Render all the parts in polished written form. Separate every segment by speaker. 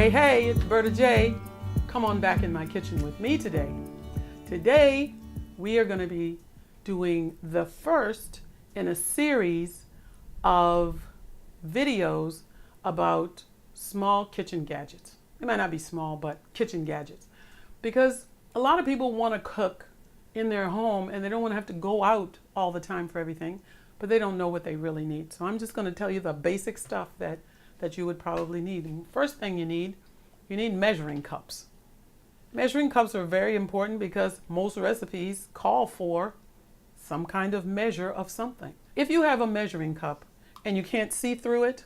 Speaker 1: Hey, it's Berta J. Come on back in my kitchen with me today. Today, we are going to be doing the first in a series of videos about small kitchen gadgets. They might not be small, but kitchen gadgets. Because a lot of people want to cook in their home and they don't want to have to go out all the time for everything, but they don't know what they really need. So I'm just going to tell you the basic stuff that you would probably need. And first thing you need measuring cups. Measuring cups are very important because most recipes call for some kind of measure of something. If you have a measuring cup and you can't see through it,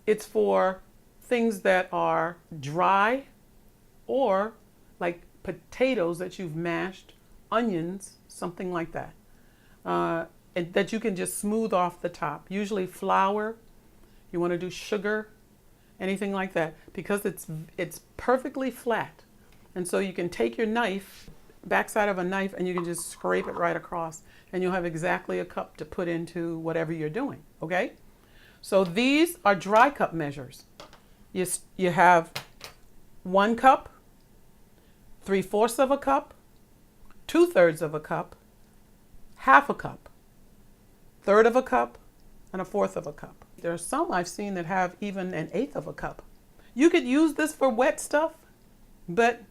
Speaker 1: it's for things that are dry or like potatoes that you've mashed, onions, something like that. And that you can just smooth off the top. Usually flour, you want to do sugar, anything like that, because it's perfectly flat. And so you can take your knife, backside of a knife, and you can just scrape it right across, and you'll have exactly a cup to put into whatever you're doing, okay? So these are dry cup measures. You have 1 cup, 3/4 of a cup, 2/3 of a cup, 1/2 a cup, 1/3 of a cup, and 1/4 of a cup. There are some I've seen that have even 1/8 of a cup. You could use this for wet stuff, but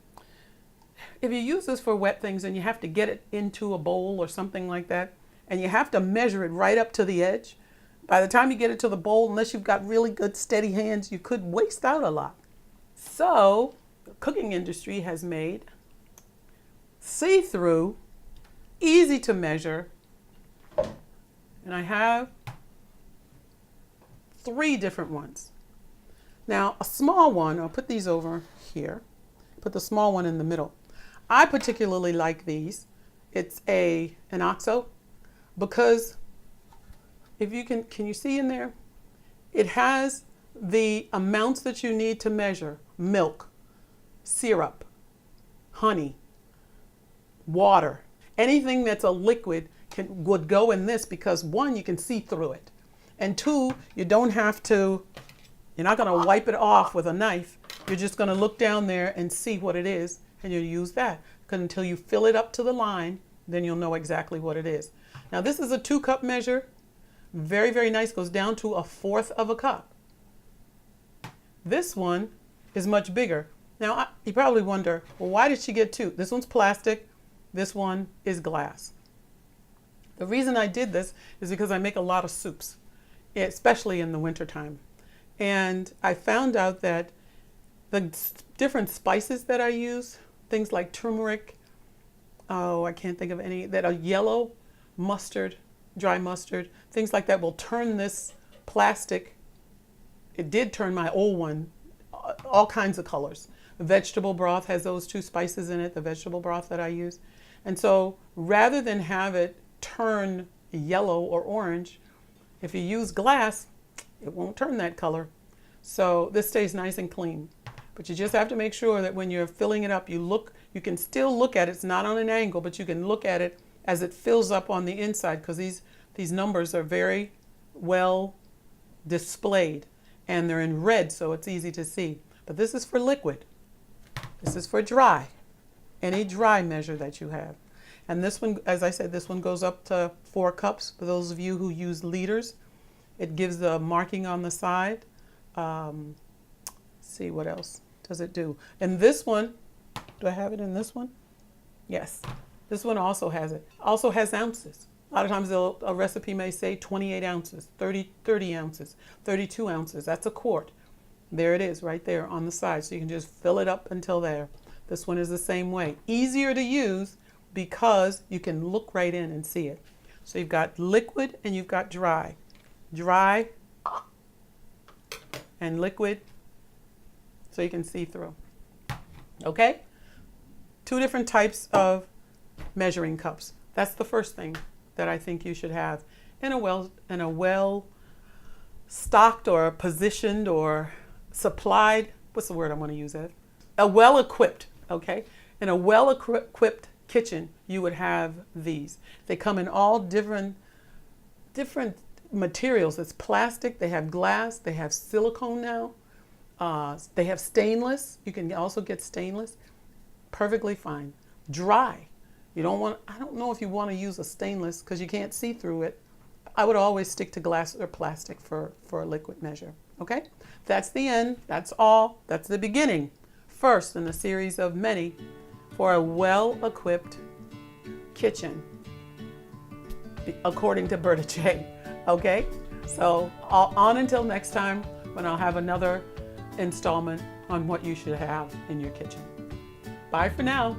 Speaker 1: if you use this for wet things and you have to get it into a bowl or something like that, and you have to measure it right up to the edge, by the time you get it to the bowl, unless you've got really good steady hands, you could waste out a lot. So the cooking industry has made see-through, easy to measure, and I have 3 different ones. Now, a small one, I'll put these over here, put the small one in the middle. I particularly like these. It's an OXO, because if you can you see in there? It has the amounts that you need to measure: milk, syrup, honey, water. Anything that's a liquid would go in this, because 1, you can see through it. And 2, you're not going to wipe it off with a knife. You're just going to look down there and see what it is, and you'll use that. Because until you fill it up to the line, then you'll know exactly what it is. Now this is a 2-cup measure. Very, very nice. Goes down to 1/4 of a cup. This one is much bigger. Now you probably wonder, well, why did she get 2? This one's plastic. This one is glass. The reason I did this is because I make a lot of soups, especially in the wintertime. And I found out that the different spices that I use, things like turmeric, I can't think of any, that are yellow, mustard, dry mustard, things like that will turn this plastic. It did turn my old one all kinds of colors. Vegetable broth has those 2 spices in it, the vegetable broth that I use. And so rather than have it turn yellow or orange, if you use glass, it won't turn that color. So this stays nice and clean. But you just have to make sure that when you're filling it up, you can still look at it. It's not on an angle, but you can look at it as it fills up on the inside, because these numbers are very well displayed, and they're in red, so it's easy to see. But this is for liquid. This is for dry. Any dry measure that you have. And this one, as I said, this one goes up to 4 cups. For those of you who use liters, it gives the marking on the side. See, what else does it do? And this one, do I have it in this one? Yes. This one also has it. Also has ounces. A lot of times a recipe may say 28 ounces, 30 ounces, 32 ounces. That's a quart. There it is right there on the side. So you can just fill it up until there. This one is the same way. Easier to use because you can look right in and see it. So you've got liquid and you've got dry. Dry and liquid, so you can see through. Okay? 2 different types of measuring cups. That's the first thing that I think you should have in a well stocked or positioned or supplied, what's the word I want to use, Ed? A well equipped, okay? In a well equipped kitchen, you would have these. They come in all different materials. It's plastic, they have glass, they have silicone now. They have stainless. You can also get stainless. Perfectly fine. Dry. You don't want, I don't know if you want to use a stainless because you can't see through it. I would always stick to glass or plastic for a liquid measure. Okay? That's the end. That's all. That's the beginning. First in a series of many for a well-equipped kitchen, according to Berta J. Okay? So on until next time when I'll have another installment on what you should have in your kitchen. Bye for now.